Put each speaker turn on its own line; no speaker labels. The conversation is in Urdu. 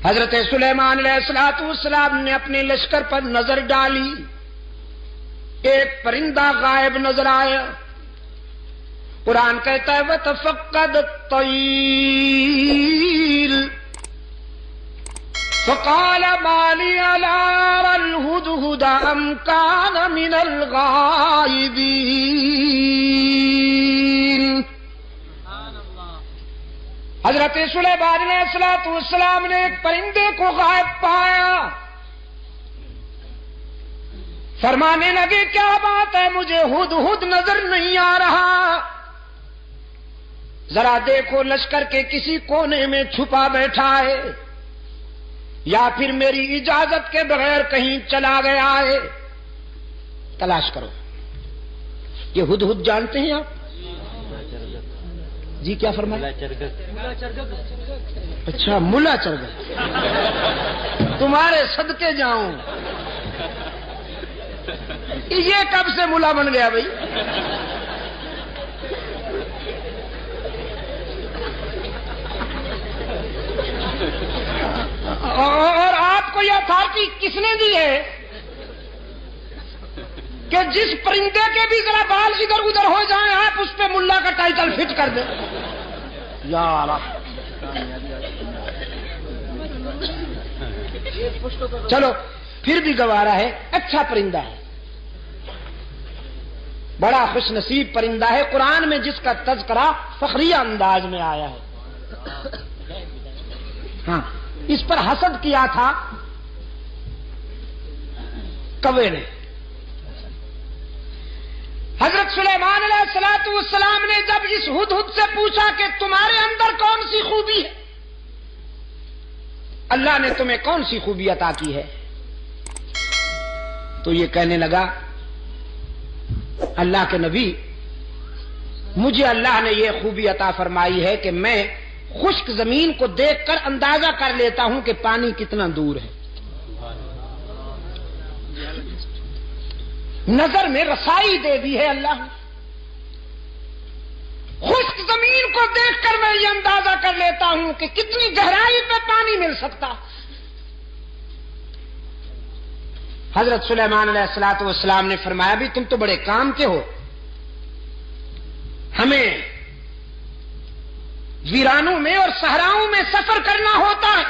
حضرت سلیمان علیہ السلام نے اپنے لشکر پر نظر ڈالی، ایک پرندہ غائب نظر آیا۔ قرآن کہتا ہے وَتَفَقَّدَ الطَّيْرَ فَقَالَ مَا لِيَ لَا أَرَى الْهُدْهُدَ أَمْ كَانَ مِنَ الْغَائِبِينَ۔ حضرت سلیمان علیہ السلام نے ایک پرندے کو غائب پایا، فرمانے لگے کیا بات ہے، مجھے ہدہد نظر نہیں آ رہا، ذرا دیکھو لشکر کے کسی کونے میں چھپا بیٹھا ہے یا پھر میری اجازت کے بغیر کہیں چلا گیا ہے، تلاش کرو۔ یہ ہدہد جانتے ہیں آپ؟ جی کیا فرمایا؟ اچھا ملا چرگل، تمہارے صدقے جاؤں، یہ کب سے ملا بن گیا بھائی؟ اور آپ کو یہ اتھارٹی کس نے دی ہے کہ جس پرندے کے بھی ذرا بال ادھر ادھر ہو جائیں آپ اس پہ ملا کا ٹائٹل فٹ کر دیں؟ یار چلو پھر بھی گوارا ہے، اچھا پرندہ ہے، بڑا خوش نصیب پرندہ ہے، قرآن میں جس کا تذکرہ فخریہ انداز میں آیا ہے۔ ہاں اس پر حسد کیا تھا کوے نے۔ حضرت سلیمان علیہ السلام نے جب اس ہدہد سے پوچھا کہ تمہارے اندر کون سی خوبی ہے، اللہ نے تمہیں کون سی خوبی عطا کی ہے، تو یہ کہنے لگا اللہ کے نبی مجھے اللہ نے یہ خوبی عطا فرمائی ہے کہ میں خشک زمین کو دیکھ کر اندازہ کر لیتا ہوں کہ پانی کتنا دور ہے، نظر میں رسائی دے دی ہے اللہ نے، خشک زمین کو دیکھ کر میں یہ اندازہ کر لیتا ہوں کہ کتنی گہرائی پہ پانی مل سکتا۔ حضرت سلیمان علیہ السلام نے فرمایا بھی تم تو بڑے کام کے ہو، ہمیں ویرانوں میں اور صحراؤں میں سفر کرنا ہوتا ہے،